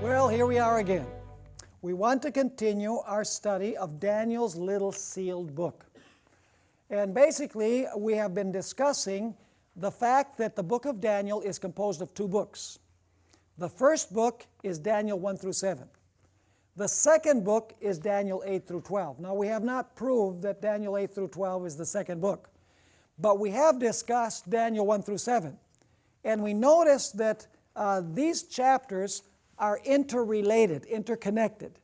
Well, here we are again. We want to continue our study of Daniel's little sealed book. And basically, we have been discussing the fact that the book of Daniel is composed of two books. The first book is Daniel 1 through 7. The second book is Daniel 8 through 12. Now, we have not proved that Daniel 8 through 12 is the second book, but we have discussed Daniel 1 through 7. And we noticed that these chapters are interrelated, interconnected.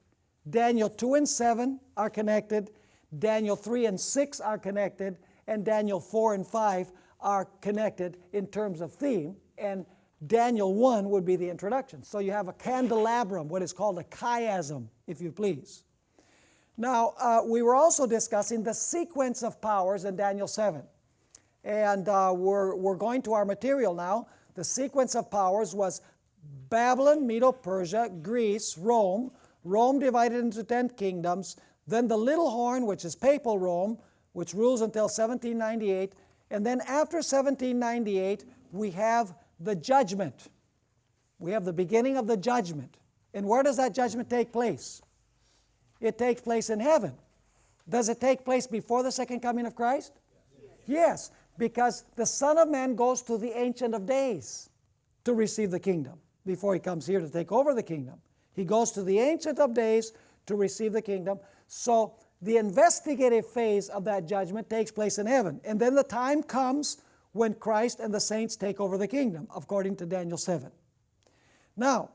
Daniel 2 and 7 are connected, Daniel 3 and 6 are connected, and Daniel 4 and 5 are connected in terms of theme, and Daniel 1 would be the introduction. So you have a candelabrum, what is called a chiasm, if you please. Now, we were also discussing the sequence of powers in Daniel 7. And we're going to our material now. The sequence of powers was Babylon, Medo-Persia, Greece, Rome. Rome divided into 10 kingdoms. Then the little horn, which is papal Rome, which rules until 1798. And then after 1798, we have the judgment. We have the beginning of the judgment. And where does that judgment take place? It takes place in heaven. Does it take place before the second coming of Christ? Yes, because the Son of Man goes to the Ancient of Days to receive the kingdom before He comes here to take over the kingdom. He goes to the Ancient of Days to receive the kingdom. So the investigative phase of that judgment takes place in heaven. And then the time comes when Christ and the saints take over the kingdom, according to Daniel 7. Now,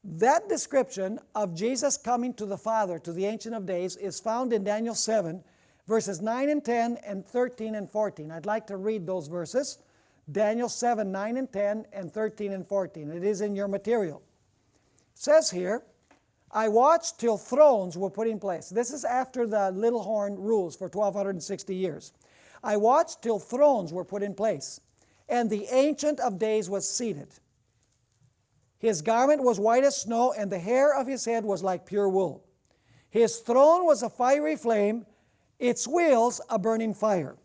that description of Jesus coming to the Father, to the Ancient of Days, is found in Daniel 7, verses 9 and 10 and 13 and 14. I'd like to read those verses. Daniel 7, 9 and 10 and 13 and 14. It is in your material. It says here, I watched till thrones were put in place. This is after the little horn rules for 1260 years. I watched till thrones were put in place, and the Ancient of Days was seated. His garment was white as snow, and the hair of his head was like pure wool. His throne was a fiery flame, its wheels a burning fire.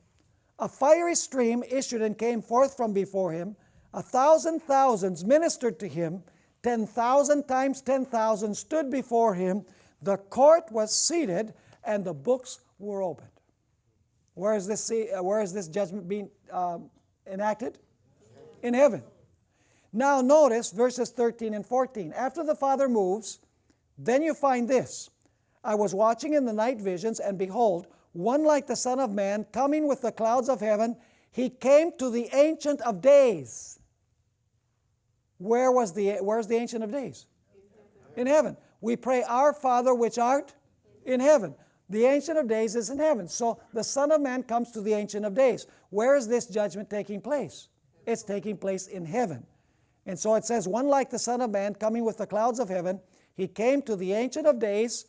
A fiery stream issued and came forth from before him. 1,000 thousands ministered to him. 10,000 times 10,000 stood before him. The court was seated, and the books were opened. Where is this judgment being enacted? In heaven. Now notice verses 13 and 14. After the Father moves, then you find this. I was watching in the night visions, and behold, one like the Son of Man, coming with the clouds of heaven. He came to the Ancient of Days. Where's the Ancient of Days? In heaven. We pray, Our Father which art in heaven. The Ancient of Days is in heaven. So the Son of Man comes to the Ancient of Days. Where is this judgment taking place? It's taking place in heaven. And so it says, one like the Son of Man, coming with the clouds of heaven. He came to the Ancient of Days,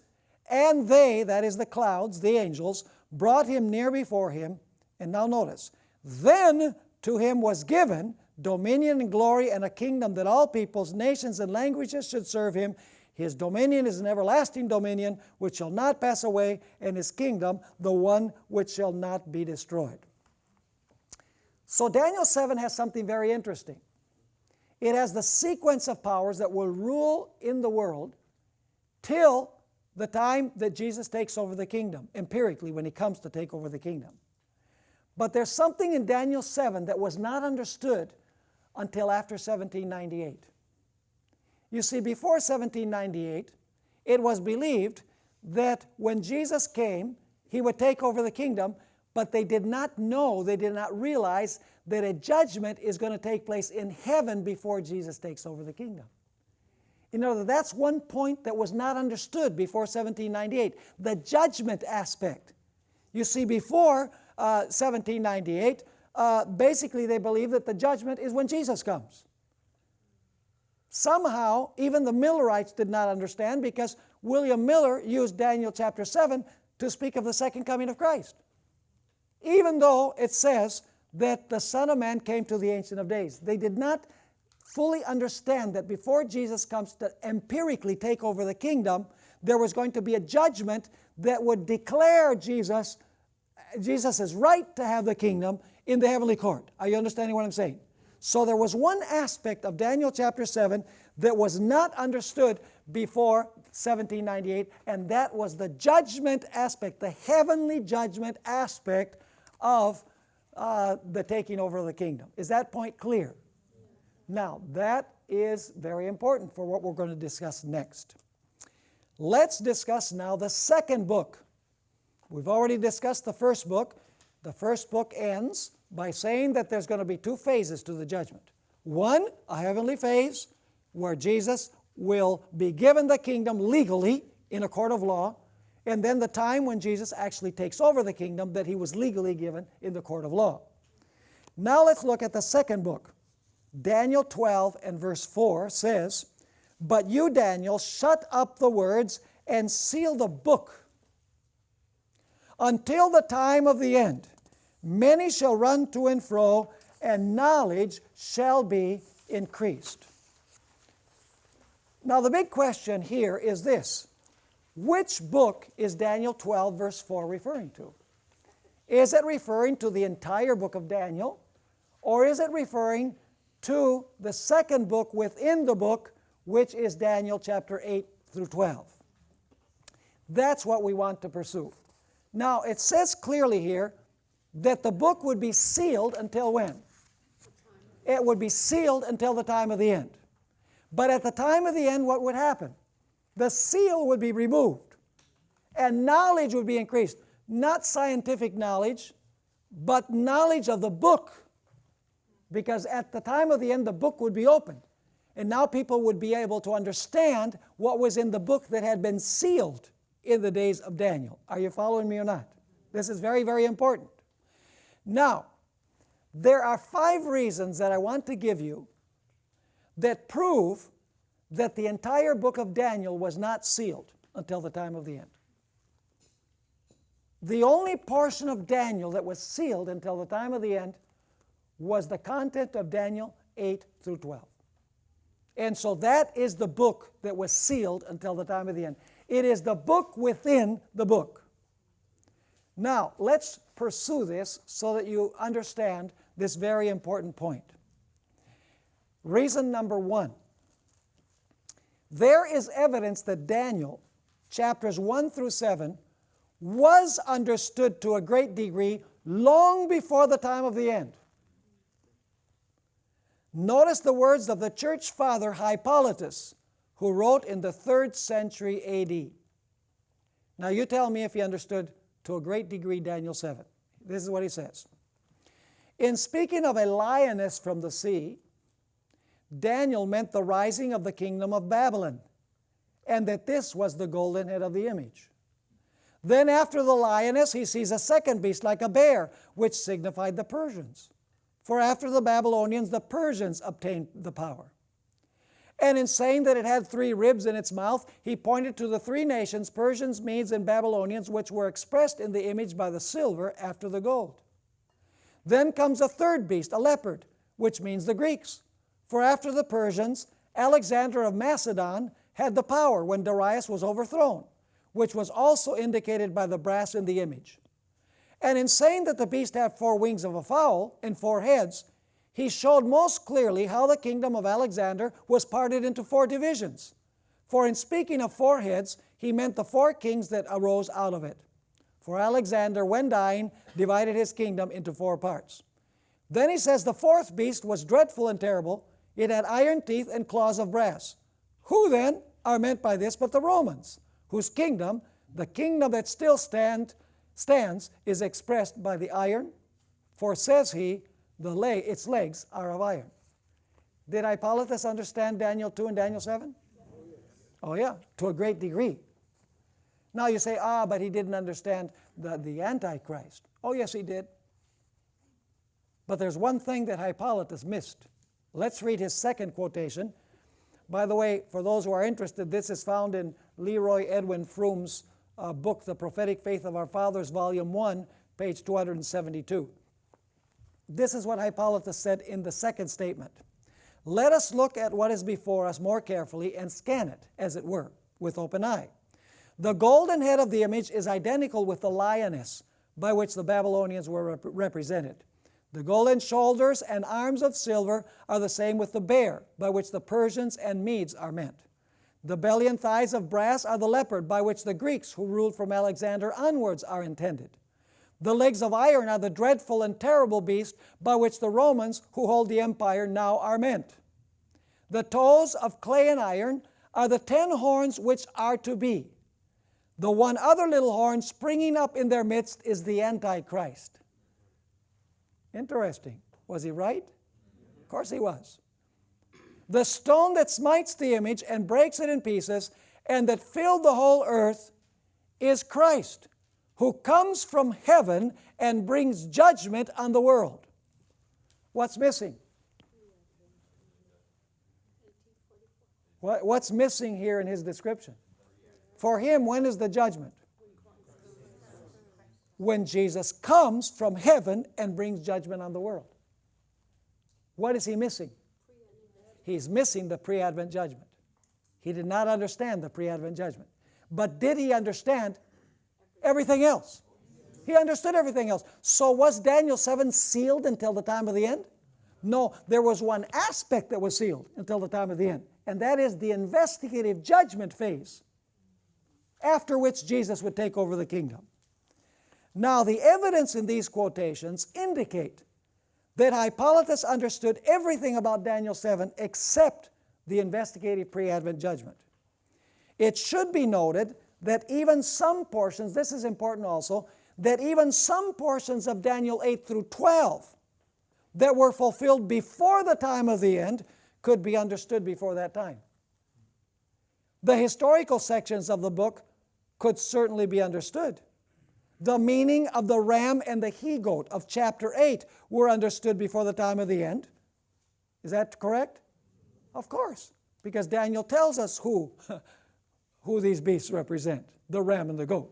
and they, that is the clouds, the angels, brought him near before him. And now notice, then to him was given dominion and glory and a kingdom that all peoples, nations, and languages should serve him. His dominion is an everlasting dominion which shall not pass away, and his kingdom the one which shall not be destroyed. So Daniel 7 has something very interesting. It has the sequence of powers that will rule in the world till the time that Jesus takes over the kingdom, empirically, when He comes to take over the kingdom. But there's something in Daniel 7 that was not understood until after 1798. You see, before 1798, it was believed that when Jesus came, He would take over the kingdom, but they did not know, they did not realize that a judgment is going to take place in heaven before Jesus takes over the kingdom. You know, that's one point that was not understood before 1798, the judgment aspect. You see, before 1798, basically they believed that the judgment is when Jesus comes. Somehow, even the Millerites did not understand, because William Miller used Daniel chapter 7 to speak of the second coming of Christ. Even though it says that the Son of Man came to the Ancient of Days. They did not fully understand that before Jesus comes to empirically take over the kingdom, there was going to be a judgment that would declare Jesus' right to have the kingdom in the heavenly court. Are you understanding what I'm saying? So there was one aspect of Daniel chapter 7 that was not understood before 1798, and that was the judgment aspect, the heavenly judgment aspect of the taking over of the kingdom. Is that point clear? Now, that is very important for what we're going to discuss next. Let's discuss now the second book. We've already discussed the first book. The first book ends by saying that there's going to be two phases to the judgment. One, a heavenly phase, where Jesus will be given the kingdom legally in a court of law, and then the time when Jesus actually takes over the kingdom that he was legally given in the court of law. Now let's look at the second book. Daniel 12 and verse 4 says, "But you, Daniel, shut up the words and seal the book until the time of the end. Many shall run to and fro, and knowledge shall be increased." Now the big question here is this: which book is Daniel 12 verse 4 referring to? Is it referring to the entire book of Daniel, or is it referring to the second book within the book, which is Daniel chapter 8 through 12? That's what we want to pursue. Now it says clearly here that the book would be sealed until when? It would be sealed until the time of the end. But at the time of the end, what would happen? The seal would be removed, and knowledge would be increased. Not scientific knowledge, but knowledge of the book. Because at the time of the end, the book would be opened, and now people would be able to understand what was in the book that had been sealed in the days of Daniel. Are you following me or not? This is very, very important. Now, there are 5 reasons that I want to give you that prove that the entire book of Daniel was not sealed until the time of the end. The only portion of Daniel that was sealed until the time of the end was the content of Daniel 8 through 12. And so that is the book that was sealed until the time of the end. It is the book within the book. Now, let's pursue this so that you understand this very important point. Reason number 1. There is evidence that Daniel, chapters 1 through 7, was understood to a great degree long before the time of the end. Notice the words of the church father Hippolytus, who wrote in the 3rd century A.D. Now you tell me if he understood to a great degree Daniel 7. This is what he says. "In speaking of a lioness from the sea, Daniel meant the rising of the kingdom of Babylon, and that this was the golden head of the image. Then after the lioness he sees a second beast like a bear, which signified the Persians. For after the Babylonians, the Persians obtained the power. And in saying that it had 3 ribs in its mouth, he pointed to the 3 nations, Persians, Medes, and Babylonians, which were expressed in the image by the silver after the gold. Then comes a third beast, a leopard, which means the Greeks. For after the Persians, Alexander of Macedon had the power when Darius was overthrown, which was also indicated by the brass in the image. And in saying that the beast had 4 wings of a fowl and 4 heads, he showed most clearly how the kingdom of Alexander was parted into 4 divisions. For in speaking of 4 heads, he meant the 4 kings that arose out of it. For Alexander, when dying, divided his kingdom into 4 parts. Then he says the 4th beast was dreadful and terrible. It had iron teeth and claws of brass. Who then are meant by this but the Romans, whose kingdom, the kingdom that still stands, is expressed by the iron? For says he, its legs are of iron." Did Hippolytus understand Daniel 2 and Daniel 7? Oh yeah, to a great degree. Now you say, but he didn't understand the Antichrist. Oh yes, he did. But there's one thing that Hippolytus missed. Let's read his second quotation. By the way, for those who are interested, this is found in Leroy Edwin Froome's book, The Prophetic Faith of Our Fathers, Volume 1, page 272. This is what Hippolytus said in the second statement. "Let us look at what is before us more carefully and scan it, as it were, with open eye. The golden head of the image is identical with the lioness by which the Babylonians were represented. The golden shoulders and arms of silver are the same with the bear, by which the Persians and Medes are meant. The belly and thighs of brass are the leopard, by which the Greeks, who ruled from Alexander onwards, are intended. The legs of iron are the dreadful and terrible beast, by which the Romans, who hold the empire, now are meant. The toes of clay and iron are the 10 horns which are to be. The one other little horn springing up in their midst is the Antichrist. Interesting. Was he right? Of course he was. The stone that smites the image and breaks it in pieces, and that filled the whole earth, is Christ, who comes from heaven and brings judgment on the world. What's missing? What's missing here in his description? For him, when is the judgment? When Jesus comes from heaven and brings judgment on the world. What is he missing? He's missing the pre-Advent judgment. He did not understand the pre-Advent judgment. But did he understand everything else? He understood everything else. So was Daniel 7 sealed until the time of the end? No, there was one aspect that was sealed until the time of the end, and that is the investigative judgment phase, after which Jesus would take over the kingdom. Now, the evidence in these quotations indicate that Hippolytus understood everything about Daniel 7 except the investigative pre-Advent judgment. It should be noted that even some portions, this is important also, that even some portions of Daniel 8 through 12 that were fulfilled before the time of the end could be understood before that time. The historical sections of the book could certainly be understood. The meaning of the ram and the he-goat of chapter 8 were understood before the time of the end. Is that correct? Of course, because Daniel tells us who these beasts represent, the ram and the goat.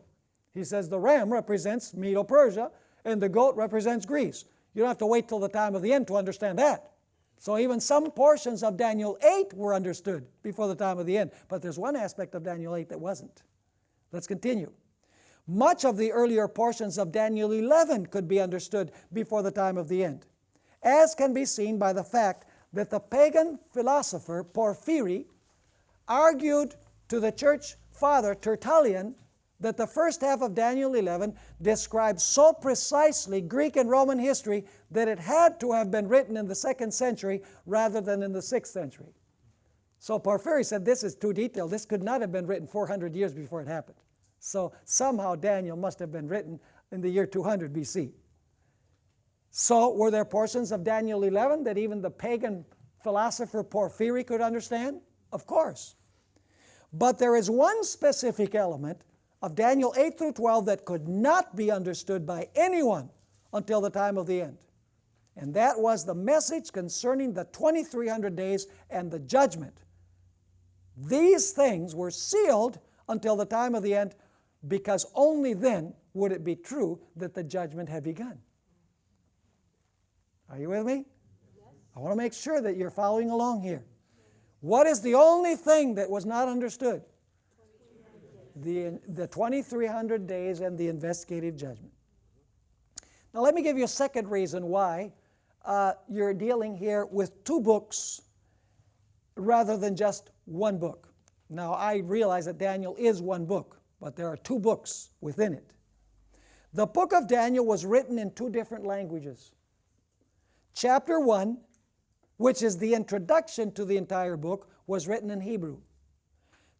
He says the ram represents Medo-Persia and the goat represents Greece. You don't have to wait till the time of the end to understand that. So even some portions of Daniel 8 were understood before the time of the end. But there's one aspect of Daniel 8 that wasn't. Let's continue. Much of the earlier portions of Daniel 11 could be understood before the time of the end, as can be seen by the fact that the pagan philosopher Porphyry argued to the church father Tertullian that the first half of Daniel 11 describes so precisely Greek and Roman history that it had to have been written in the 2nd century rather than in the 6th century. So Porphyry said this is too detailed. This could not have been written 400 years before it happened. So somehow Daniel must have been written in the year 200 BC. So were there portions of Daniel 11 that even the pagan philosopher Porphyry could understand? Of course. But there is one specific element of Daniel 8 through 12 that could not be understood by anyone until the time of the end. And that was the message concerning the 2300 days and the judgment. These things were sealed until the time of the end, because only then would it be true that the judgment had begun. Are you with me? Yes. I want to make sure that you're following along here. What is the only thing that was not understood? The 2300 days and the investigative judgment. Now let me give you a second reason why you're dealing here with 2 books rather than just 1 book. Now I realize that Daniel is 1 book, but there are 2 books within it. The book of Daniel was written in 2 different languages. Chapter 1, which is the introduction to the entire book, was written in Hebrew.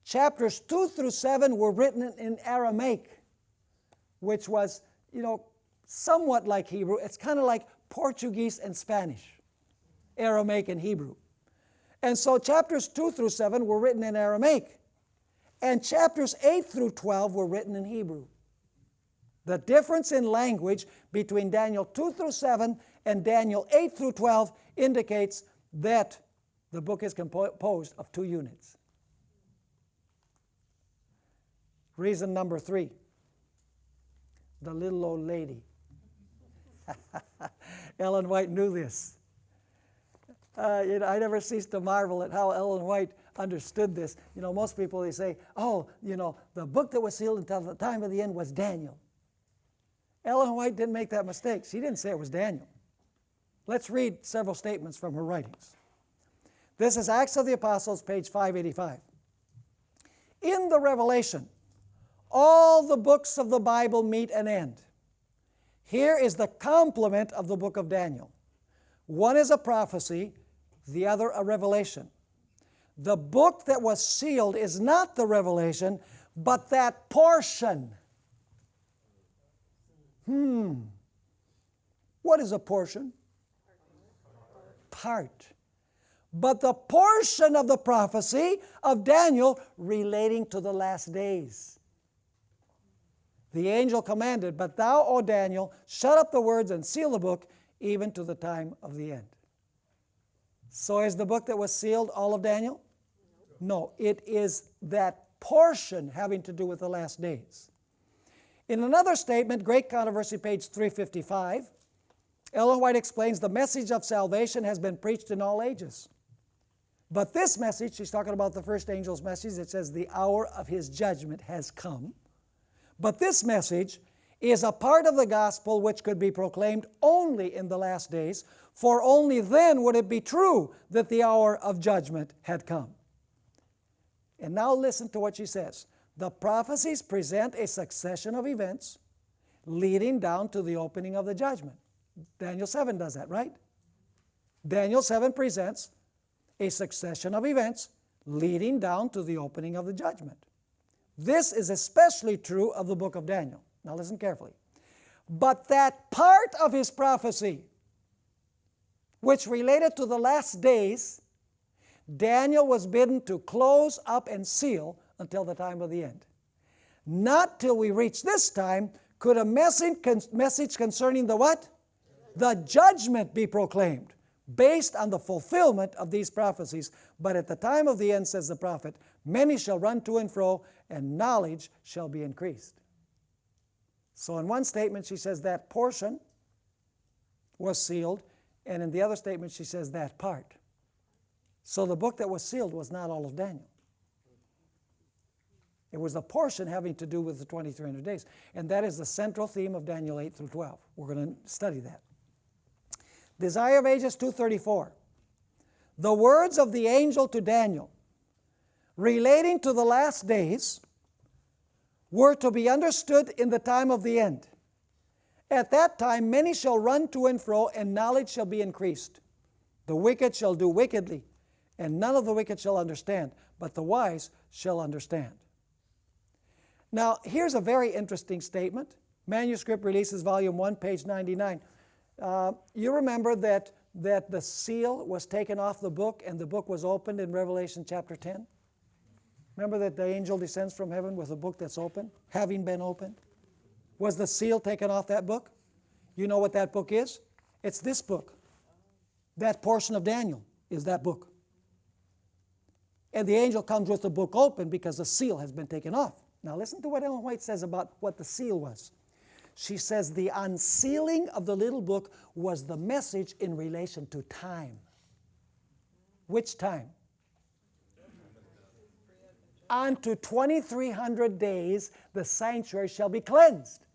Chapters 2 through 7 were written in Aramaic, which was, somewhat like Hebrew. It's kind of like Portuguese and Spanish, Aramaic and Hebrew. And so chapters 2 through 7 were written in Aramaic, and chapters 8 through 12 were written in Hebrew. The difference in language between Daniel 2 through 7 and Daniel 8 through 12 indicates that the book is composed of 2 units. Reason number 3, the little old lady. Ellen White knew this. I never cease to marvel at how Ellen White understood this. Most people, they say, the book that was sealed until the time of the end was Daniel. Ellen White didn't make that mistake. She didn't say it was Daniel. Let's read several statements from her writings. This is Acts of the Apostles, page 585. In the Revelation, all the books of the Bible meet an end. Here is the complement of the book of Daniel. One is a prophecy, the other a revelation. The book that was sealed is not the revelation, but that portion. What is a portion? Part. But the portion of the prophecy of Daniel relating to the last days. The angel commanded, "But thou, O Daniel, shut up the words and seal the book, even to the time of the end." So is the book that was sealed all of Daniel? No, it is that portion having to do with the last days. In another statement, Great Controversy, page 355, Ellen White explains the message of salvation has been preached in all ages. But this message, she's talking about the first angel's message, it says the hour of his judgment has come. But this message is a part of the gospel which could be proclaimed only in the last days, for only then would it be true that the hour of judgment had come. And now listen to what she says. The prophecies present a succession of events leading down to the opening of the judgment. Daniel 7 does that, right? Daniel 7 presents a succession of events leading down to the opening of the judgment. This is especially true of the book of Daniel. Now listen carefully. But that part of his prophecy which related to the last days, Daniel was bidden to close up and seal until the time of the end. Not till we reach this time could a message concerning the what? The judgment be proclaimed, based on the fulfillment of these prophecies. But at the time of the end, says the prophet, many shall run to and fro, and knowledge shall be increased. So in one statement she says that portion was sealed, and in the other statement she says that part. So the book that was sealed was not all of Daniel. It was a portion having to do with the 2300 days. And that is the central theme of Daniel 8 through 12. We're going to study that. Desire of Ages 234. The words of the angel to Daniel relating to the last days were to be understood in the time of the end. At that time many shall run to and fro, and knowledge shall be increased. The wicked shall do wickedly, and none of the wicked shall understand, but the wise shall understand. Now, here's a very interesting statement. Manuscript Releases, Volume 1, page 99. You remember that the seal was taken off the book and the book was opened in Revelation chapter 10? Remember that the angel descends from heaven with a book that's open, having been opened? Was the seal taken off that book? You know what that book is? It's this book. That portion of Daniel is that book. And the angel comes with the book open because the seal has been taken off. Now listen to what Ellen White says about what the seal was. She says the unsealing of the little book was the message in relation to time. Which time? Unto 2300 days the sanctuary shall be cleansed.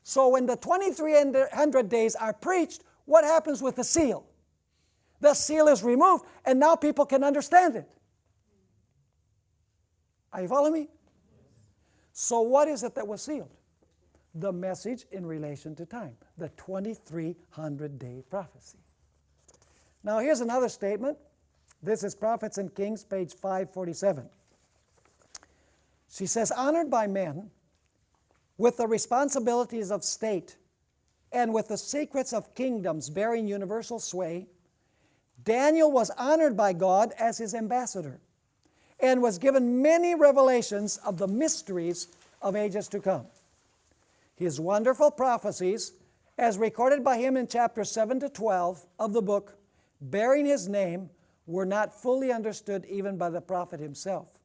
So when the 2300 days are preached, what happens with the seal? The seal is removed, and now people can understand it. Are you following me? So what is it that was sealed? The message in relation to time, the 2300-day prophecy. Now here's another statement. This is Prophets and Kings, page 547. She says, honored by men with the responsibilities of state and with the secrets of kingdoms bearing universal sway, Daniel was honored by God as his ambassador and was given many revelations of the mysteries of ages to come. His wonderful prophecies, as recorded by him in chapters 7 to 12 of the book, bearing his name, were not fully understood even by the prophet himself.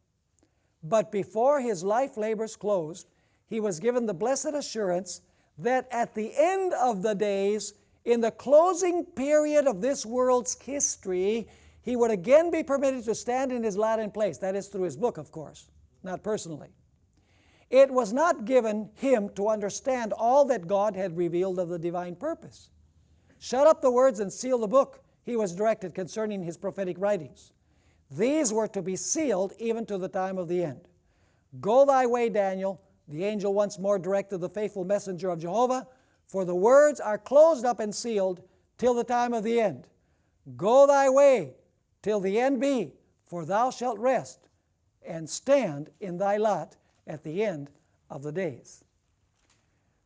But before his life labors closed, he was given the blessed assurance that at the end of the days, in the closing period of this world's history, he would again be permitted to stand in his Latin place. That is through his book, of course, not personally. It was not given him to understand all that God had revealed of the divine purpose. Shut up the words and seal the book, he was directed concerning his prophetic writings. These were to be sealed even to the time of the end. Go thy way, Daniel, the angel once more directed the faithful messenger of Jehovah, for the words are closed up and sealed till the time of the end. Go thy way till the end be, for thou shalt rest and stand in thy lot at the end of the days.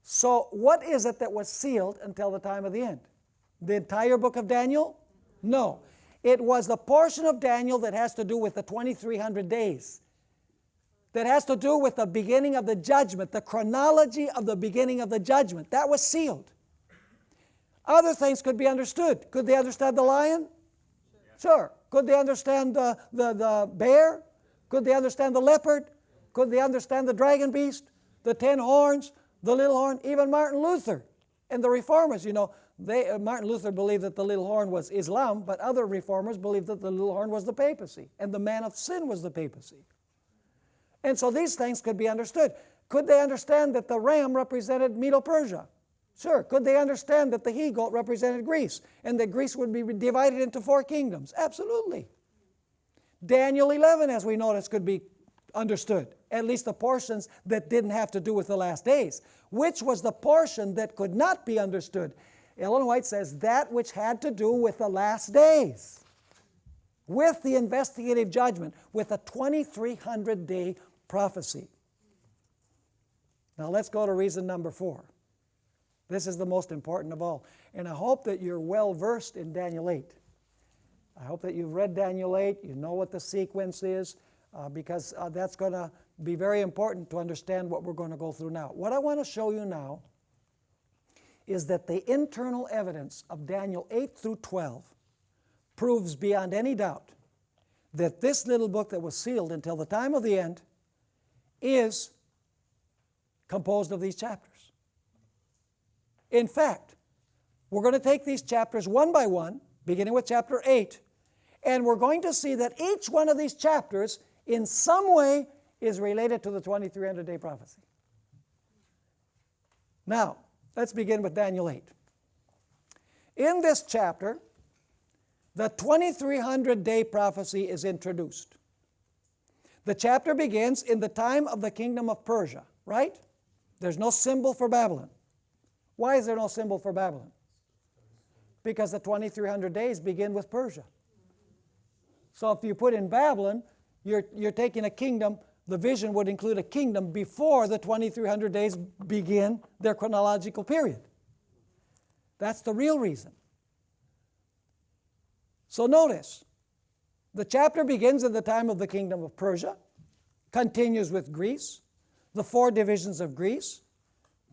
So what is it that was sealed until the time of the end? The entire book of Daniel? No. It was the portion of Daniel that has to do with the 2300 days, that has to do with the beginning of the judgment, the chronology of the beginning of the judgment. That was sealed. Other things could be understood. Could they understand the lion? Sure. Could they understand the bear? Could they understand the leopard? Could they understand the dragon beast, the 10 horns, the little horn? Even Martin Luther and the reformers, you know, Martin Luther believed that the little horn was Islam, but other reformers believed that the little horn was the papacy, and the man of sin was the papacy. And so these things could be understood. Could they understand that the ram represented Medo-Persia? Sure. Could they understand that the he-goat represented Greece, and that Greece would be divided into 4 kingdoms? Absolutely. Daniel 11, as we notice, could be understood, at least the portions that didn't have to do with the last days. Which was the portion that could not be understood? Ellen White says that which had to do with the last days, with the investigative judgment, with a 2300-day prophecy. Now let's go to reason number 4. This is the most important of all. And I hope that you're well versed in Daniel 8. I hope that you've read Daniel 8, you know what the sequence is, because that's going to be very important to understand what we're going to go through now. What I want to show you now is that the internal evidence of Daniel 8 through 12 proves beyond any doubt that this little book that was sealed until the time of the end is composed of these chapters. In fact, we're going to take these chapters one by one, beginning with chapter 8, and we're going to see that each one of these chapters in some way is related to the 2300-day prophecy. Now, let's begin with Daniel 8. In this chapter, the 2300-day prophecy is introduced. The chapter begins in the time of the kingdom of Persia, right? There's no symbol for Babylon. Why is there no symbol for Babylon? Because the 2300 days begin with Persia. So if you put in Babylon, you're taking a kingdom. The vision would include a kingdom before the 2300 days begin their chronological period. That's the real reason. So notice, the chapter begins in the time of the kingdom of Persia, continues with Greece, the 4 divisions of Greece,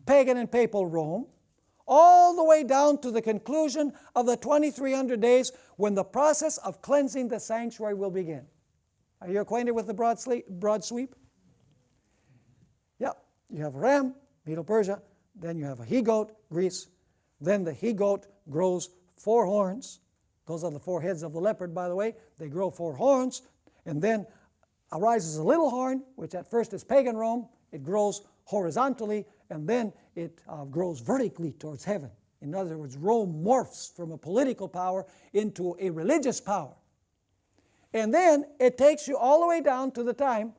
pagan and papal Rome, all the way down to the conclusion of the 2300 days when the process of cleansing the sanctuary will begin. Are you acquainted with the broad sweep? Yep. You have a ram, Medo-Persia, then you have a he-goat, Greece, then the he-goat grows 4 horns. Those are the 4 heads of the leopard, by the way. They grow 4 horns, and then arises a little horn, which at first is pagan Rome. It grows horizontally, and then it grows vertically towards heaven. In other words, Rome morphs from a political power into a religious power. And then it takes you all the way down to the time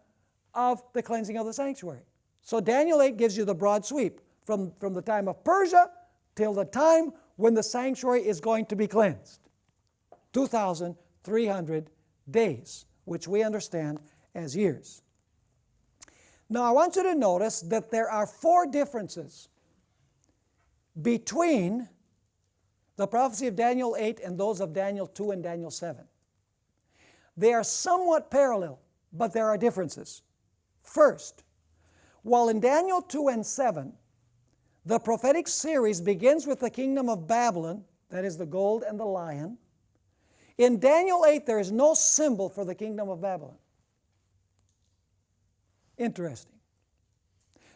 of the cleansing of the sanctuary. So Daniel 8 gives you the broad sweep from the time of Persia till the time when the sanctuary is going to be cleansed. 2,300 days, which we understand as years. Now I want you to notice that there are 4 differences between the prophecy of Daniel 8 and those of Daniel 2 and Daniel 7. They are somewhat parallel, but there are differences. First, while in Daniel 2 and 7, the prophetic series begins with the kingdom of Babylon, that is the gold and the lion, in Daniel 8 there is no symbol for the kingdom of Babylon. Interesting.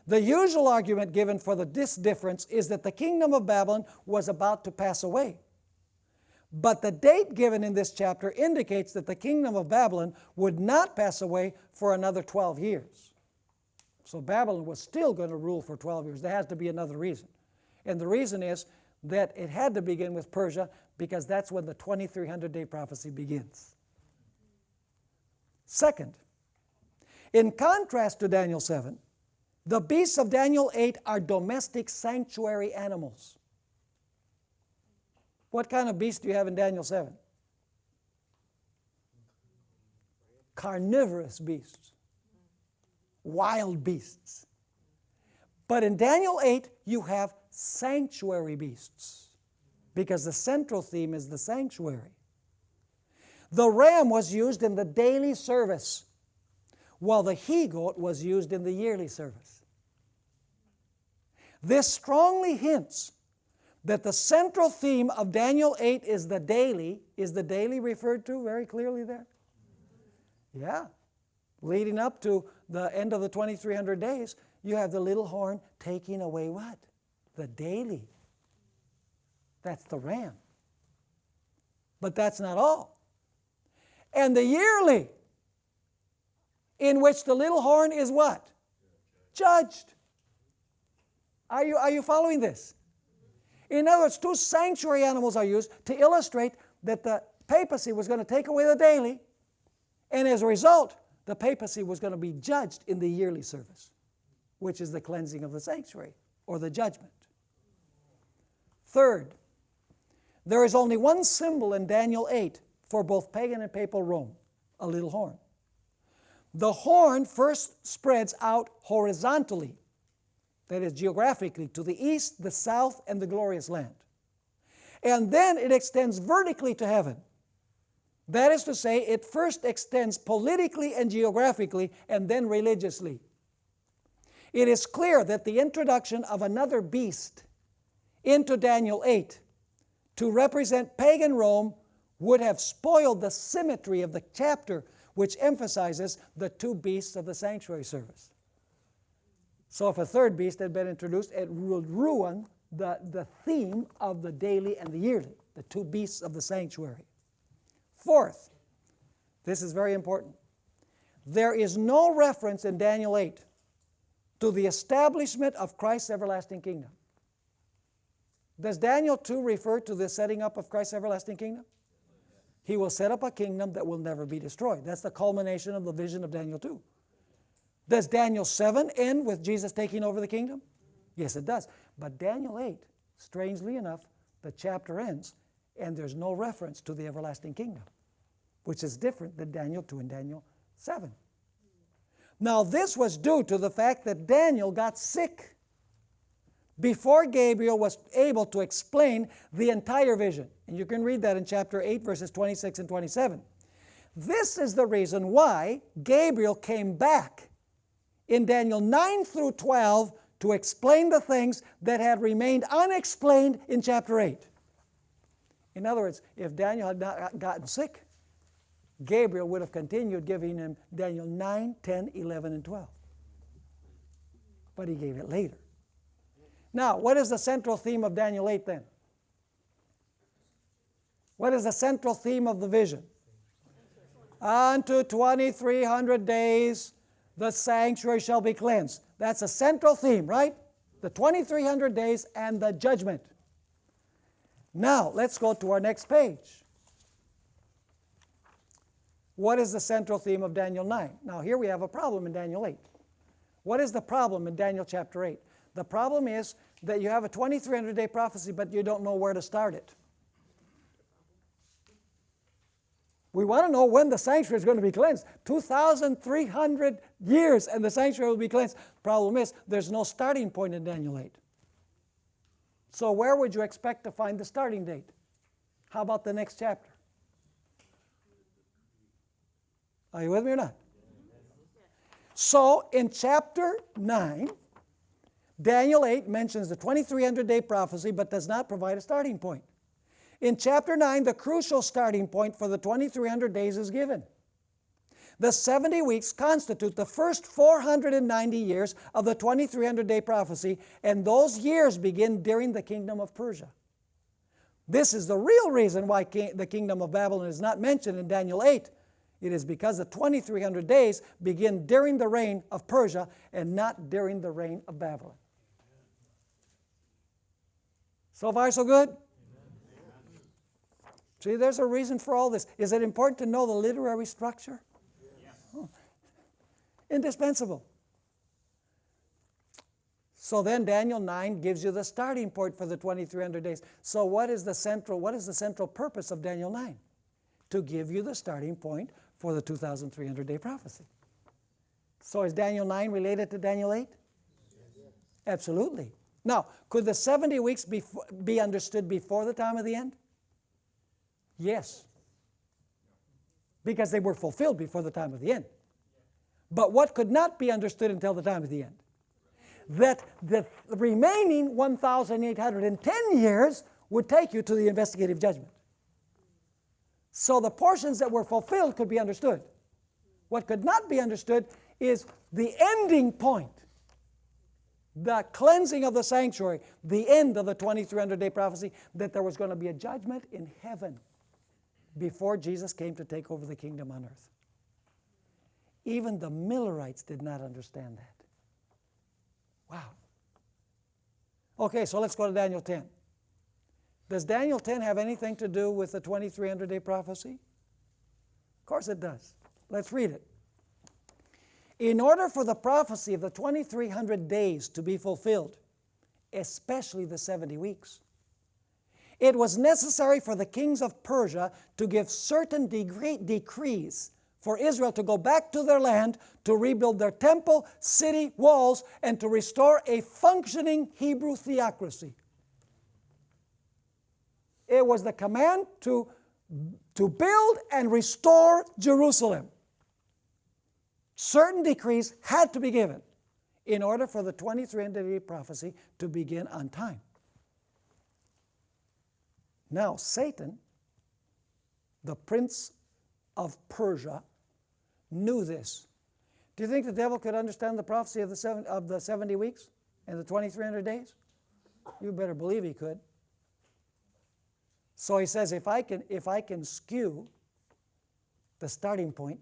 The usual argument given for this difference is that the kingdom of Babylon was about to pass away. But the date given in this chapter indicates that the kingdom of Babylon would not pass away for another 12 years. So Babylon was still going to rule for 12 years. There has to be another reason. And the reason is that it had to begin with Persia because that's when the 2300-day prophecy begins. Second, in contrast to Daniel 7, the beasts of Daniel 8 are domestic sanctuary animals. What kind of beast do you have in Daniel 7? Carnivorous beasts, wild beasts. But in Daniel 8, you have sanctuary beasts, because the central theme is the sanctuary. The ram was used in the daily service, while the he-goat was used in the yearly service. This strongly hints that the central theme of Daniel 8 is the daily. Is the daily referred to very clearly there? Yeah. Leading up to the end of the 2300 days, you have the little horn taking away what? The daily. That's the ram. But that's not all. And the yearly, in which the little horn is what? Judged. Are you following this? In other words, two sanctuary animals are used to illustrate that the papacy was going to take away the daily, and as a result, the papacy was going to be judged in the yearly service, which is the cleansing of the sanctuary, or the judgment. Third, there is only one symbol in Daniel 8 for both pagan and papal Rome, a little horn. The horn first spreads out horizontally, that is geographically, to the east, the south, and the glorious land. And then it extends vertically to heaven. That is to say, it first extends politically and geographically, and then religiously. It is clear that the introduction of another beast into Daniel 8 to represent pagan Rome would have spoiled the symmetry of the chapter, which emphasizes the two beasts of the sanctuary service. So if a third beast had been introduced, it would ruin the theme of the daily and the yearly, the two beasts of the sanctuary. Fourth, this is very important. There is no reference in Daniel 8 to the establishment of Christ's everlasting kingdom. Does Daniel 2 refer to the setting up of Christ's everlasting kingdom? He will set up a kingdom that will never be destroyed. That's the culmination of the vision of Daniel 2. Does Daniel 7 end with Jesus taking over the kingdom? Yes, it does. But Daniel 8, strangely enough, the chapter ends, and there's no reference to the everlasting kingdom, which is different than Daniel 2 and Daniel 7. Now, this was due to the fact that Daniel got sick before Gabriel was able to explain the entire vision. And you can read that in chapter 8, verses 26 and 27. This is the reason why Gabriel came back in Daniel 9 through 12 to explain the things that had remained unexplained in chapter 8. In other words, if Daniel had not gotten sick, Gabriel would have continued giving him Daniel 9, 10, 11, and 12. But he gave it later. Now, what is the central theme of Daniel 8 then? What is the central theme of the vision? Unto 2300 days the sanctuary shall be cleansed. That's a central theme, right? The 2300 days and the judgment. Now, let's go to our next page. What is the central theme of Daniel 9? Now, here we have a problem in Daniel 8. What is the problem in Daniel chapter 8? The problem is that you have a 2300-day prophecy, but you don't know where to start it. We want to know when the sanctuary is going to be cleansed. 2,300 years and the sanctuary will be cleansed. Problem is, there's no starting point in Daniel 8. So where would you expect to find the starting date? How about the next chapter? Are you with me or not? So in chapter 9, Daniel 8 mentions the 2300-day prophecy but does not provide a starting point. In chapter 9, the crucial starting point for the 2300 days is given. The 70 weeks constitute the first 490 years of the 2300-day prophecy, and those years begin during the kingdom of Persia. This is the real reason why the kingdom of Babylon is not mentioned in Daniel 8. It is because the 2300 days begin during the reign of Persia and not during the reign of Babylon. So far, so good? See, there's a reason for all this. Is it important to know the literary structure? Oh. Indispensable. So then Daniel 9 gives you the starting point for the 2300 days. So what is the central purpose of Daniel 9? To give you the starting point for the 2300-day prophecy. So is Daniel 9 related to Daniel 8? Absolutely. Now, could the 70 weeks be understood before the time of the end? Yes. Because they were fulfilled before the time of the end. But what could not be understood until the time of the end? That the remaining 1,810 years would take you to the investigative judgment. So the portions that were fulfilled could be understood. What could not be understood is the ending point, the cleansing of the sanctuary, the end of the 2300-day prophecy, that there was going to be a judgment in heaven before Jesus came to take over the kingdom on earth. Even the Millerites did not understand that. Wow. Okay, so let's go to Daniel 10. Does Daniel 10 have anything to do with the 2300-day prophecy? Of course it does. Let's read it. In order for the prophecy of the 2300 days to be fulfilled, especially the 70 weeks, it was necessary for the kings of Persia to give certain decrees for Israel to go back to their land, to rebuild their temple, city, walls, and to restore a functioning Hebrew theocracy. It was the command to build and restore Jerusalem. Certain decrees had to be given in order for the 2300-day prophecy to begin on time. Now, Satan, the prince of Persia, knew this. Do you think the devil could understand the prophecy of the 70 weeks and the 2300 days? You better believe he could. So he says, if I can skew the starting point,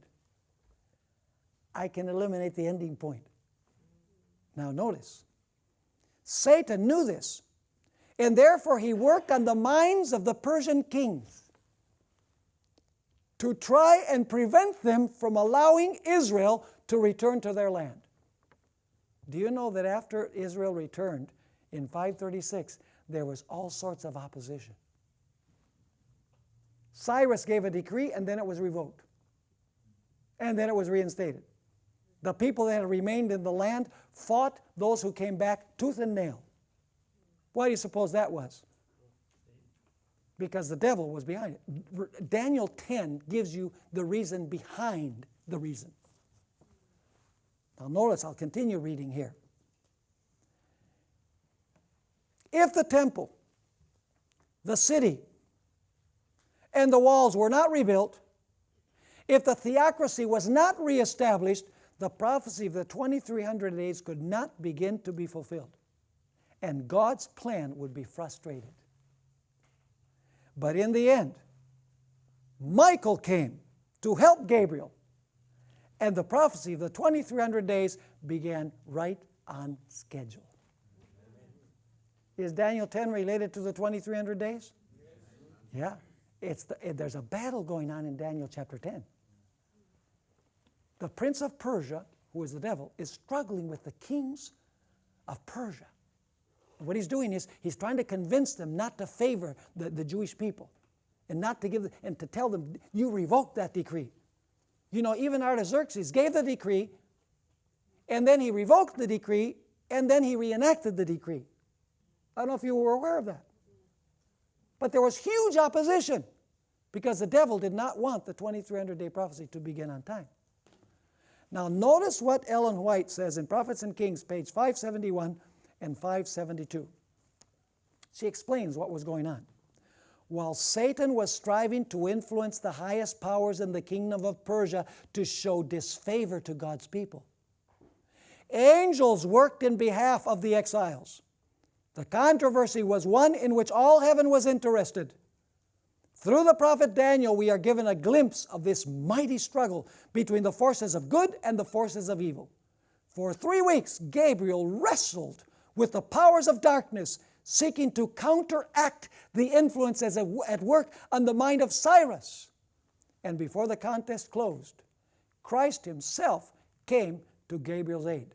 I can eliminate the ending point. Now notice, Satan knew this, and therefore he worked on the minds of the Persian kings to try and prevent them from allowing Israel to return to their land. Do you know that after Israel returned in 536, there was all sorts of opposition? Cyrus gave a decree, and then it was revoked. And then it was reinstated. The people that had remained in the land fought those who came back tooth and nail. Why do you suppose that was? Because the devil was behind it. Daniel 10 gives you the reason behind the reason. Now notice, I'll continue reading here. If the temple, the city, and the walls were not rebuilt, if the theocracy was not reestablished, the prophecy of the 2300 days could not begin to be fulfilled, and God's plan would be frustrated. But in the end, Michael came to help Gabriel, and the prophecy of the 2300 days began right on schedule. Is Daniel 10 related to the 2300 days? Yeah. There's a battle going on in Daniel chapter 10. The prince of Persia, who is the devil, is struggling with the kings of Persia. And what he's doing is he's trying to convince them not to favor the Jewish people and not to give and to tell them, you revoke that decree. You know, even Artaxerxes gave the decree, and then he revoked the decree, and then he reenacted the decree. I don't know if you were aware of that. But there was huge opposition because the devil did not want the 2300-day prophecy to begin on time. Now notice what Ellen White says in Prophets and Kings, page 571 and 572. She explains what was going on. While Satan was striving to influence the highest powers in the kingdom of Persia to show disfavor to God's people, angels worked in behalf of the exiles. The controversy was one in which all heaven was interested. Through the prophet Daniel, we are given a glimpse of this mighty struggle between the forces of good and the forces of evil. For 3 weeks, Gabriel wrestled with the powers of darkness, seeking to counteract the influences at work on the mind of Cyrus. And before the contest closed, Christ himself came to Gabriel's aid.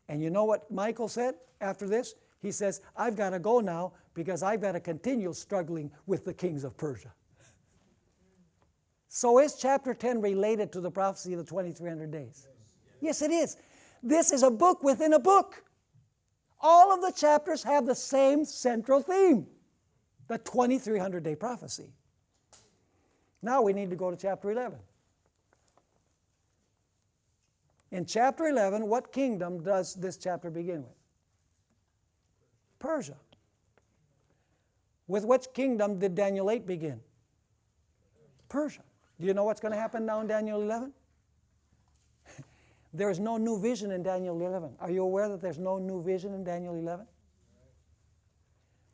And you know what Michael said after this? He says, I've got to go now because I've got to continue struggling with the kings of Persia. So is chapter 10 related to the prophecy of the 2300 days? Yes, it is. This is a book within a book. All of the chapters have the same central theme, the 2300-day prophecy. Now we need to go to chapter 11. In chapter 11, what kingdom does this chapter begin with? Persia. With which kingdom did Daniel 8 begin? Persia. Do you know what's going to happen now in Daniel 11? There is no new vision in Daniel 11. Are you aware that there's no new vision in Daniel 11?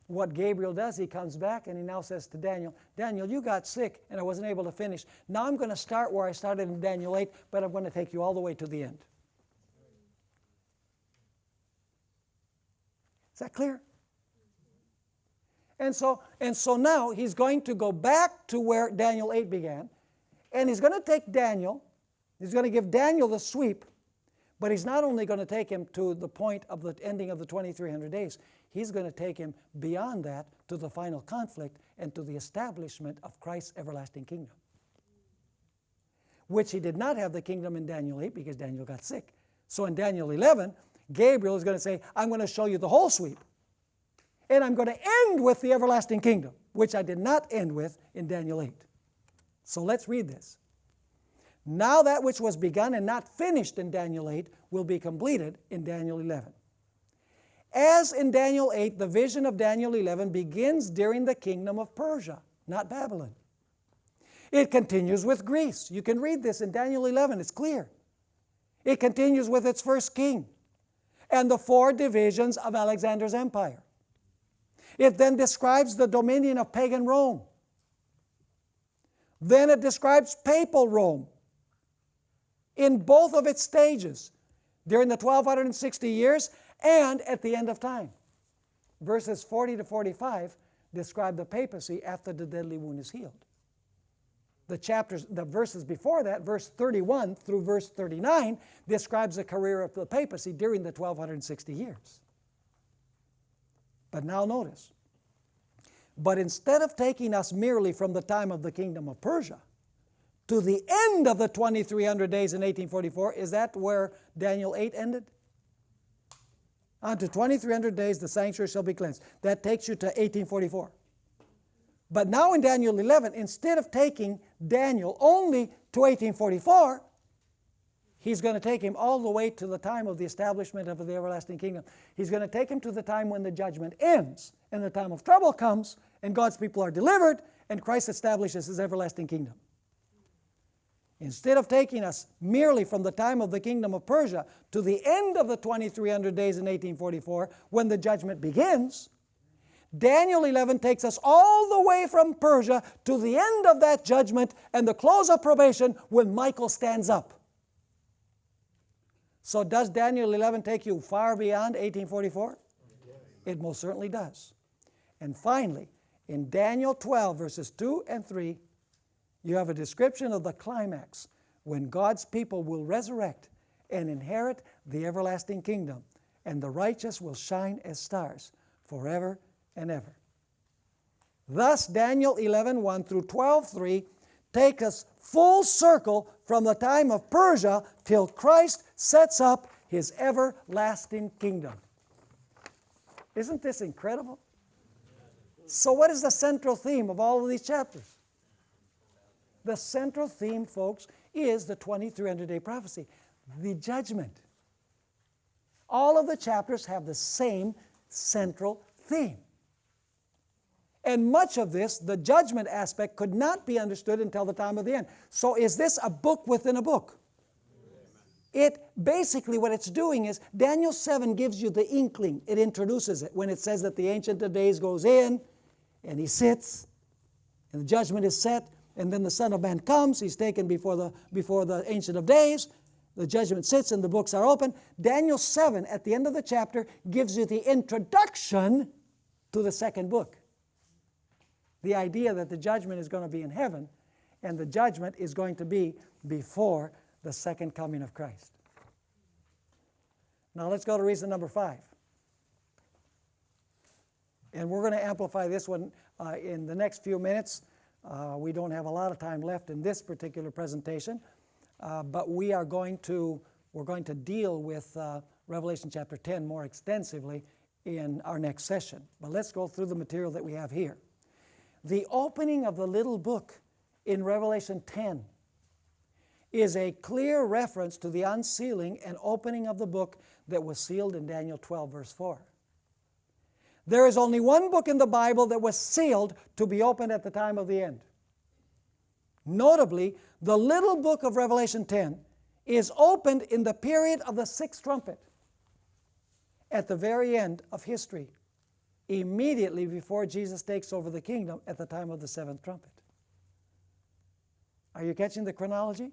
What Gabriel does, he comes back and he now says to Daniel, Daniel, you got sick and I wasn't able to finish. Now I'm going to start where I started in Daniel 8, but I'm going to take you all the way to the end. Is that clear? And so now he's going to go back to where Daniel 8 began, and he's going to take Daniel, he's going to give Daniel the sweep, but he's not only going to take him to the point of the ending of the 2300 days, he's going to take him beyond that to the final conflict and to the establishment of Christ's everlasting kingdom, which he did not have the kingdom in Daniel 8 because Daniel got sick. So in Daniel 11, Gabriel is going to say, I'm going to show you the whole sweep. And I'm going to end with the everlasting kingdom, which I did not end with in Daniel 8. So let's read this. Now that which was begun and not finished in Daniel 8 will be completed in Daniel 11. As in Daniel 8, the vision of Daniel 11 begins during the kingdom of Persia, not Babylon. It continues with Greece. You can read this in Daniel 11, it's clear. It continues with its first king and the 4 divisions of Alexander's empire. It then describes the dominion of pagan Rome. Then it describes papal Rome in both of its stages, during the 1260 years and at the end of time. Verses 40 to 45 describe the papacy after the deadly wound is healed. The verses before that, verse 31 through verse 39, describes the career of the papacy during the 1260 years. But now notice, but instead of taking us merely from the time of the kingdom of Persia to the end of the 2300 days in 1844, is that where Daniel 8 ended? Unto 2300 days the sanctuary shall be cleansed. That takes you to 1844. But now in Daniel 11, instead of taking Daniel only to 1844, he's going to take him all the way to the time of the establishment of the everlasting kingdom. He's going to take him to the time when the judgment ends and the time of trouble comes and God's people are delivered and Christ establishes his everlasting kingdom. Instead of taking us merely from the time of the kingdom of Persia to the end of the 2300 days in 1844 when the judgment begins, Daniel 11 takes us all the way from Persia to the end of that judgment and the close of probation when Michael stands up. So does Daniel 11 take you far beyond 1844? It most certainly does. And finally, in Daniel 12, verses 2 and 3, you have a description of the climax when God's people will resurrect and inherit the everlasting kingdom, and the righteous will shine as stars forever and ever. Thus, Daniel 11:1 through 12:3 take us full circle from the time of Persia till Christ sets up his everlasting kingdom. Isn't this incredible? So what is the central theme of all of these chapters? The central theme, folks, is the 2300-day prophecy, the judgment. All of the chapters have the same central theme. And much of this, the judgment aspect, could not be understood until the time of the end. So is this a book within a book? It basically, what it's doing is, Daniel 7 gives you the inkling. It introduces it when it says that the Ancient of Days goes in, and he sits, and the judgment is set, and then the Son of Man comes. He's taken before the Ancient of Days. the judgment sits and the books are open. Daniel 7, at the end of the chapter, gives you the introduction to the second book. The idea that the judgment is going to be in heaven, and the judgment is going to be before the second coming of Christ. Now let's go to reason number 5. And we're going to amplify this one in the next few minutes. We don't have a lot of time left in this particular presentation, but we're going to deal with Revelation chapter 10 more extensively in our next session. But let's go through the material that we have here. The opening of the little book in Revelation 10 is a clear reference to the unsealing and opening of the book that was sealed in Daniel 12, verse 4. There is only one book in the Bible that was sealed to be opened at the time of the end. Notably, the little book of Revelation 10 is opened in the period of the sixth trumpet, at the very end of history, immediately before Jesus takes over the kingdom at the time of the seventh trumpet. Are you catching the chronology?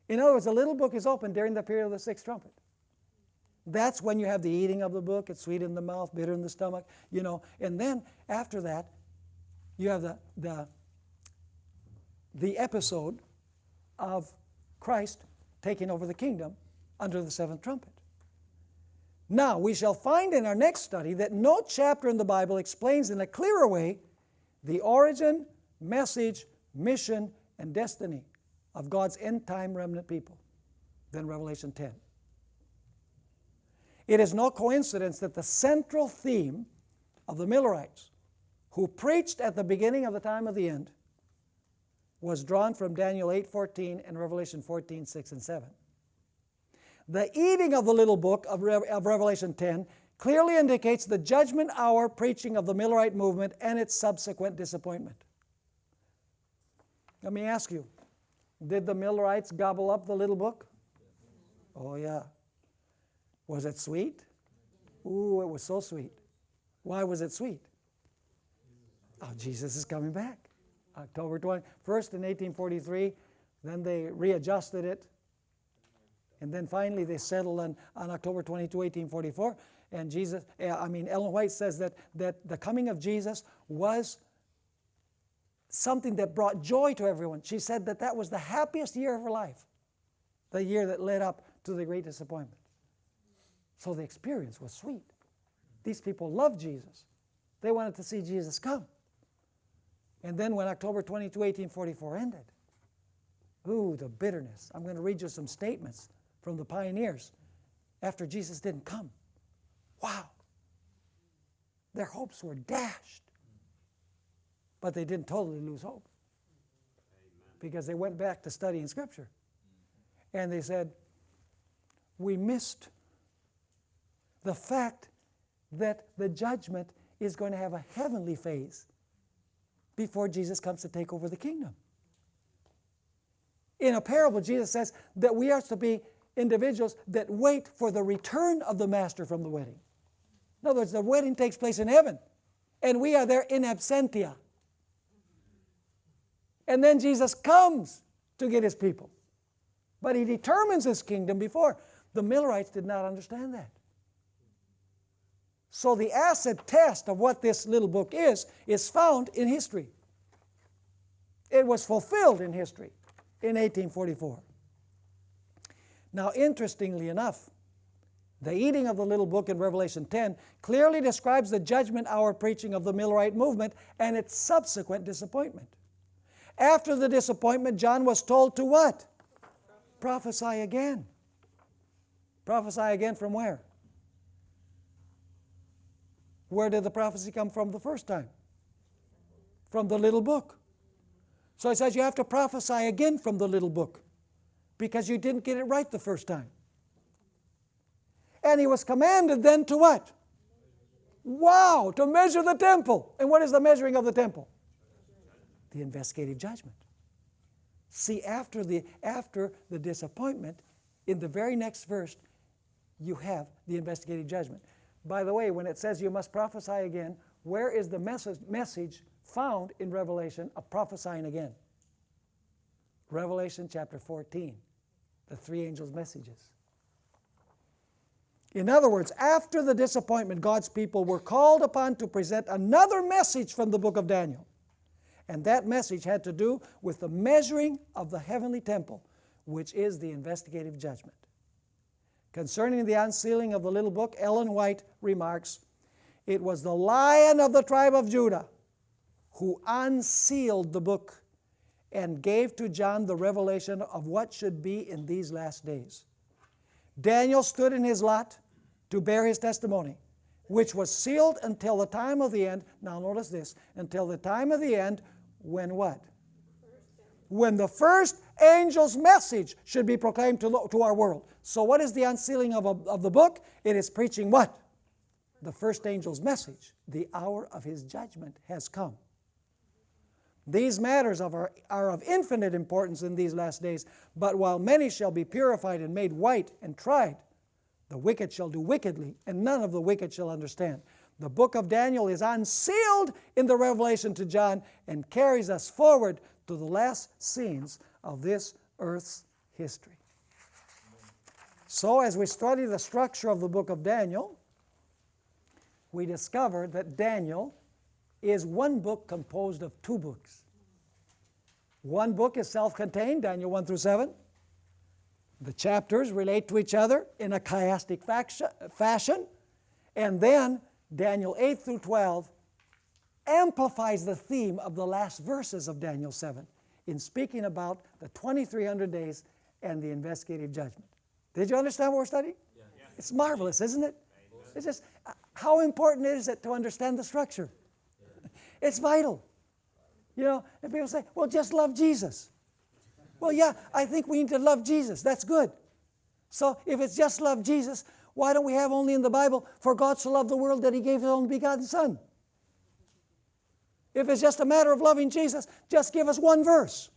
In other words, the little book is opened during the period of the sixth trumpet. That's when you have the eating of the book. It's sweet in the mouth, bitter in the stomach, you know. And then after that, you have the episode of Christ taking over the kingdom under the seventh trumpet. Now, we shall find in our next study that no chapter in the Bible explains in a clearer way the origin, message, mission, and destiny of God's end-time remnant people than Revelation 10. It is no coincidence that the central theme of the Millerites, who preached at the beginning of the time of the end, was drawn from Daniel 8:14 and Revelation 14:6 and 7. The eating of the little book of Revelation 10 clearly indicates the judgment hour preaching of the Millerite movement and its subsequent disappointment. Let me ask you, did the Millerites gobble up the little book? Oh yeah. Was it sweet? Ooh, it was so sweet. Why was it sweet? Oh, Jesus is coming back. October 21st in 1843, then they readjusted it, and then finally they settled on October 22, 1844, and Ellen White says that the coming of Jesus was something that brought joy to everyone. She said that was the happiest year of her life, the year that led up to the great disappointment. So the experience was sweet. These people loved Jesus. They wanted to see Jesus come. And then when October 22, 1844 ended, ooh, the bitterness. I'm going to read you some statements from the pioneers after Jesus didn't come. Wow. Their hopes were dashed. But they didn't totally lose hope, because they went back to studying Scripture. And they said, we missed the fact that the judgment is going to have a heavenly phase before Jesus comes to take over the kingdom. In a parable, Jesus says that we are to be individuals that wait for the return of the master from the wedding. In other words, the wedding takes place in heaven, and we are there in absentia. And then Jesus comes to get his people. But he determines his kingdom before. The Millerites did not understand that. So the acid test of what this little book is found in history. It was fulfilled in history in 1844. Now, interestingly enough, the eating of the little book in Revelation 10 clearly describes the judgment hour preaching of the Millerite movement and its subsequent disappointment. After the disappointment, John was told to what? Prophesy again. Prophesy again from where? Where did the prophecy come from the first time? From the little book. So he says you have to prophesy again from the little book, because you didn't get it right the first time. And he was commanded then to what? Wow, to measure the temple. And what is the measuring of the temple? The investigative judgment. See, after the disappointment, in the very next verse, you have the investigative judgment. By the way, when it says you must prophesy again, where is the message found in Revelation of prophesying again? Revelation chapter 14. the three angels' messages. In other words, after the disappointment, God's people were called upon to present another message from the book of Daniel. And that message had to do with the measuring of the heavenly temple, which is the investigative judgment. Concerning the unsealing of the little book, Ellen White remarks, "It was the Lion of the tribe of Judah who unsealed the book and gave to John the revelation of what should be in these last days. Daniel stood in his lot to bear his testimony, which was sealed until the time of the end." Now notice this, until the time of the end, when what? When the first angel's message should be proclaimed to our world. So what is the unsealing of the book? It is preaching what? The first angel's message. The hour of his judgment has come. These matters are of infinite importance in these last days, but while many shall be purified and made white and tried, the wicked shall do wickedly, and none of the wicked shall understand. The book of Daniel is unsealed in the revelation to John and carries us forward to the last scenes of this earth's history. So as we study the structure of the book of Daniel, we discover that Daniel is one book composed of two books. One book is self-contained, Daniel 1 through 7. The chapters relate to each other in a chiastic fashion. And then Daniel 8 through 12 amplifies the theme of the last verses of Daniel 7 in speaking about the 2300 days and the investigative judgment. Did you understand what we're studying? Yeah. It's marvelous, isn't it? It's just, how important is it to understand the structure? It's vital. You know, and people say, well, just love Jesus. Well, yeah, I think we need to love Jesus. That's good. So if it's just love Jesus, why don't we have only in the Bible, for God so loved the world that he gave his only begotten Son? If it's just a matter of loving Jesus, just give us one verse.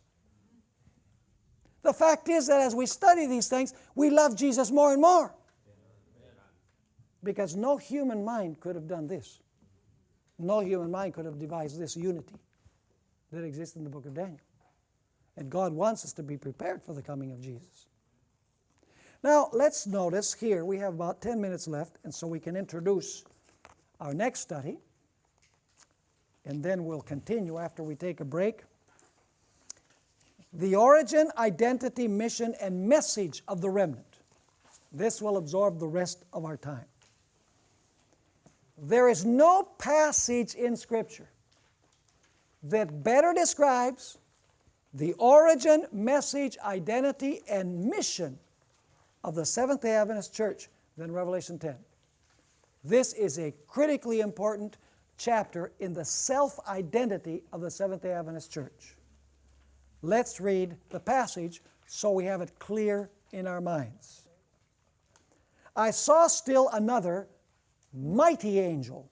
The fact is that as we study these things, we love Jesus more and more. Because no human mind could have done this. No human mind could have devised this unity that exists in the book of Daniel. And God wants us to be prepared for the coming of Jesus. Now, let's notice here, we have about 10 minutes left, and so we can introduce our next study. And then we'll continue after we take a break. The origin, identity, mission, and message of the remnant. This will absorb the rest of our time. There is no passage in Scripture that better describes the origin, message, identity, and mission of the Seventh-day Adventist Church than Revelation 10. This is a critically important chapter in the self-identity of the Seventh-day Adventist Church. Let's read the passage so we have it clear in our minds. I saw still another mighty angel.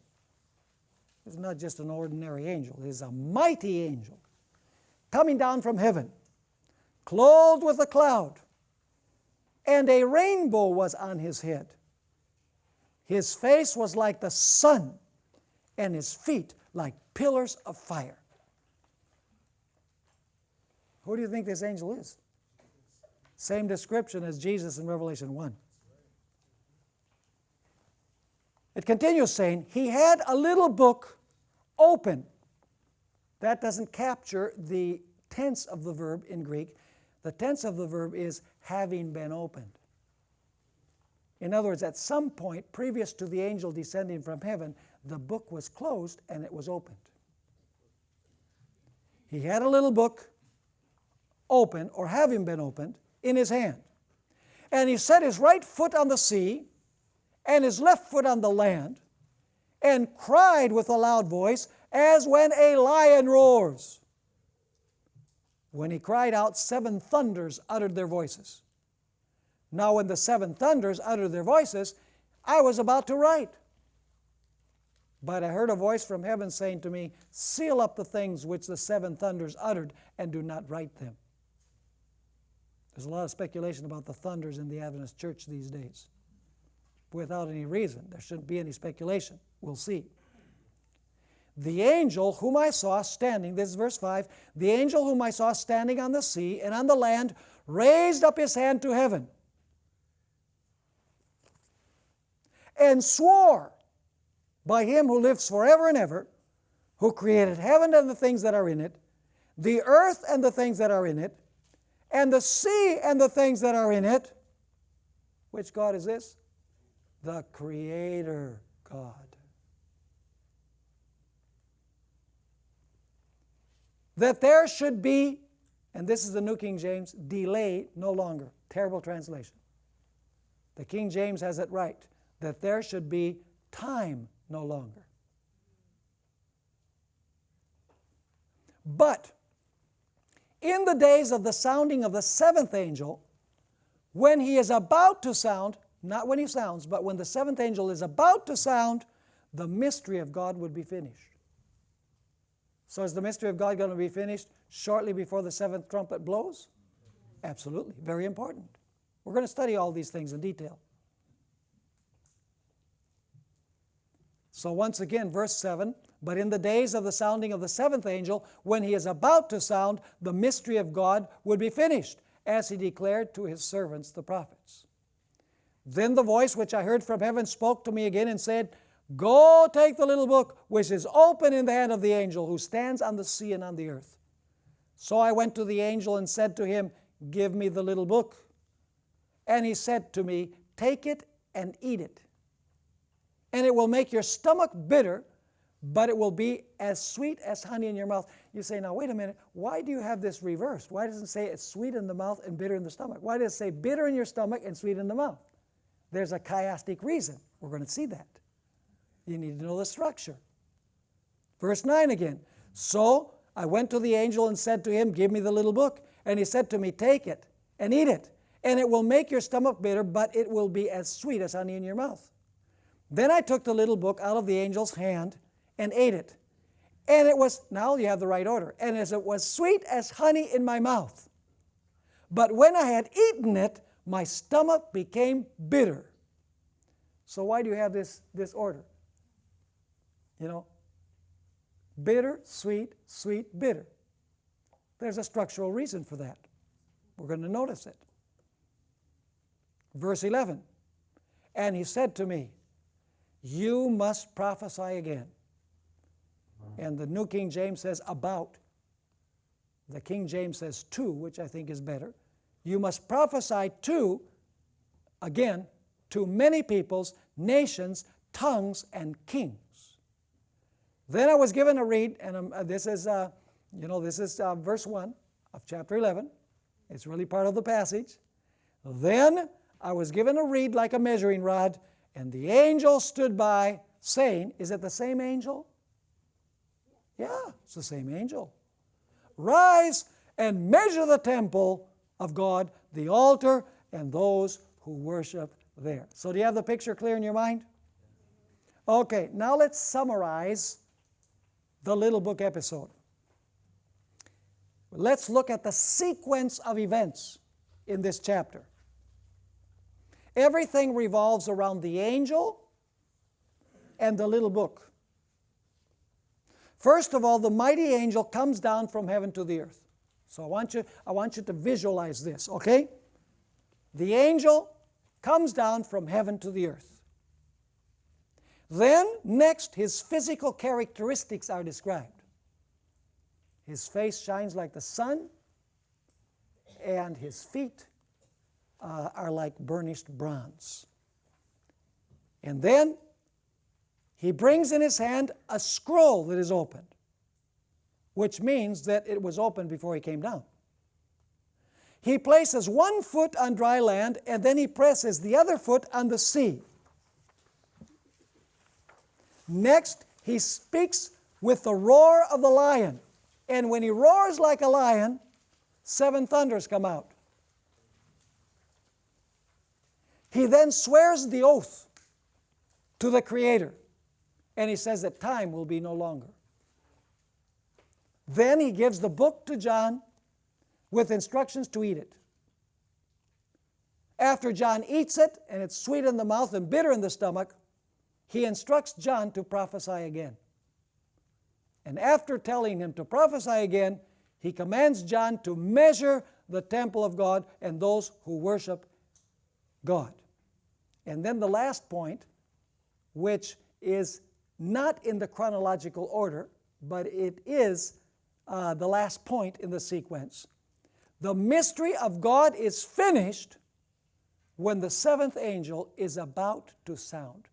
It's not just an ordinary angel. It is a mighty angel coming down from heaven, clothed with a cloud, and a rainbow was on his head. His face was like the sun, and his feet like pillars of fire. Who do you think this angel is? Same description as Jesus in Revelation 1. It continues saying, he had a little book open. That doesn't capture the tense of the verb in Greek. The tense of the verb is having been opened. In other words, at some point previous to the angel descending from heaven, the book was closed and it was opened. He had a little book open, or having been opened, in his hand. And he set his right foot on the sea and his left foot on the land, and cried with a loud voice, as when a lion roars. When he cried out, 7 thunders uttered their voices. Now when the 7 thunders uttered their voices, I was about to write. But I heard a voice from heaven saying to me, seal up the things which the 7 thunders uttered, and do not write them. There's a lot of speculation about the thunders in the Adventist church these days. Without any reason. There shouldn't be any speculation. We'll see. The angel whom I saw standing, this is verse 5, the angel whom I saw standing on the sea and on the land raised up his hand to heaven and swore by him who lives forever and ever, who created heaven and the things that are in it, the earth and the things that are in it, and the sea and the things that are in it. Which God is this? The Creator God. That there should be, and this is the New King James, delay no longer. Terrible translation. The King James has it right, that there should be time no longer. But in the days of the sounding of the seventh angel, when he is about to sound, not when he sounds, but when the seventh angel is about to sound, the mystery of God would be finished. So is the mystery of God going to be finished shortly before the seventh trumpet blows? Absolutely. Very important. We're going to study all these things in detail. So once again, verse 7, but in the days of the sounding of the seventh angel, when he is about to sound, the mystery of God would be finished, as he declared to his servants the prophets. Then the voice which I heard from heaven spoke to me again and said, Go take the little book which is open in the hand of the angel who stands on the sea and on the earth. So I went to the angel and said to him, Give me the little book. And he said to me, Take it and eat it. And it will make your stomach bitter, but it will be as sweet as honey in your mouth. You say, now wait a minute, why do you have this reversed? Why doesn't it say it's sweet in the mouth and bitter in the stomach? Why does it say bitter in your stomach and sweet in the mouth? There's a chiastic reason. We're going to see that. You need to know the structure. Verse 9 again. So I went to the angel and said to him, Give me the little book. And he said to me, Take it and eat it. And it will make your stomach bitter, but it will be as sweet as honey in your mouth. Then I took the little book out of the angel's hand and ate it. And it was, now you have the right order, and as it was sweet as honey in my mouth. But when I had eaten it, my stomach became bitter. So why do you have this order? You know, bitter, sweet, sweet, bitter. There's a structural reason for that. We're going to notice it. Verse 11, and he said to me, You must prophesy again. And the New King James says about. The King James says to, which I think is better. You must prophesy to, again, to many peoples, nations, tongues, and kings. Then I was given a read, and this is verse 1 of chapter 11. It's really part of the passage. Then I was given a reed like a measuring rod, and the angel stood by, saying, is it the same angel? Yeah, it's the same angel. Rise and measure the temple of God, the altar, and those who worship there. So do you have the picture clear in your mind? Okay, now let's summarize the little book episode. Let's look at the sequence of events in this chapter. Everything revolves around the angel and the little book. First of all, the mighty angel comes down from heaven to the earth. So I want you to visualize this, okay? The angel comes down from heaven to the earth. Then, next, his physical characteristics are described. His face shines like the sun, and his feet are like burnished bronze. And then he brings in his hand a scroll that is opened, which means that it was opened before he came down. He places one foot on dry land, and then he presses the other foot on the sea. Next, he speaks with the roar of the lion. And when he roars like a lion, 7 thunders come out. He then swears the oath to the Creator. And he says that time will be no longer. Then he gives the book to John with instructions to eat it. After John eats it, and it's sweet in the mouth and bitter in the stomach, he instructs John to prophesy again. And after telling him to prophesy again, he commands John to measure the temple of God and those who worship God. And then the last point, which is not in the chronological order, but it is the last point in the sequence. The mystery of God is finished when the seventh angel is about to sound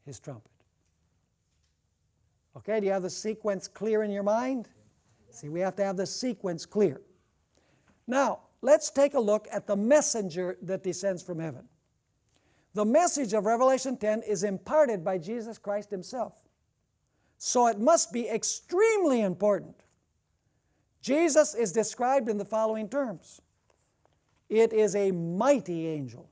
his trumpet. Okay, do you have the sequence clear in your mind? See, we have to have the sequence clear. Now, let's take a look at the messenger that descends from heaven. The message of Revelation 10 is imparted by Jesus Christ himself. So it must be extremely important. Jesus is described in the following terms. It is a mighty angel.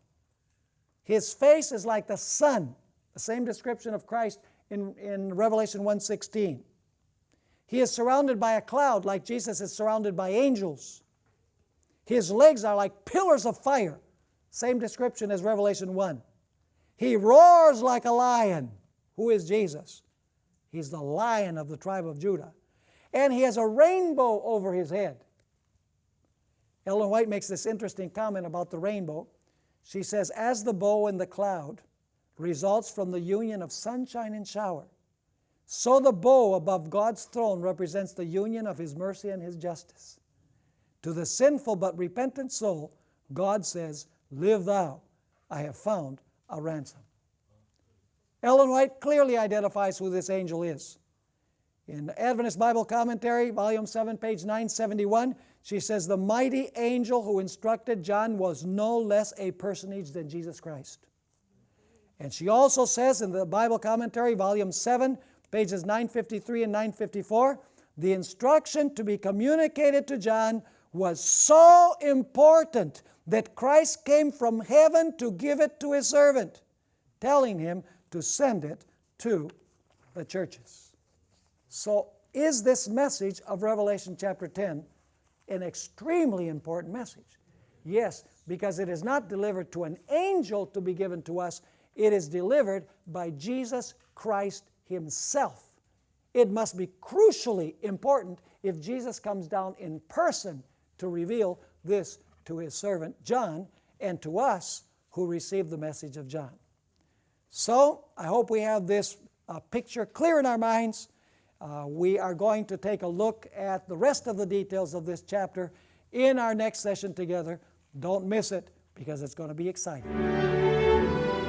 His face is like the sun, the same description of Christ in Revelation 1:16. He is surrounded by a cloud like Jesus is surrounded by angels. His legs are like pillars of fire, same description as Revelation 1. He roars like a lion. Who is Jesus? He's the Lion of the tribe of Judah. And he has a rainbow over his head. Ellen White makes this interesting comment about the rainbow. She says, as the bow in the cloud results from the union of sunshine and shower, so the bow above God's throne represents the union of his mercy and his justice. To the sinful but repentant soul, God says, live thou, I have found a ransom. Ellen White clearly identifies who this angel is. In the Adventist Bible Commentary, Volume 7, page 971, she says, the mighty angel who instructed John was no less a personage than Jesus Christ. And she also says in the Bible Commentary, Volume 7, pages 953 and 954, the instruction to be communicated to John was so important that Christ came from heaven to give it to his servant, telling him to send it to the churches. So is this message of Revelation chapter 10 an extremely important message? Yes, because it is not delivered to an angel to be given to us. It is delivered by Jesus Christ himself. It must be crucially important if Jesus comes down in person to reveal this to his servant John and to us who receive the message of John. So I hope we have this picture clear in our minds. We are going to take a look at the rest of the details of this chapter in our next session together. Don't miss it because it's going to be exciting.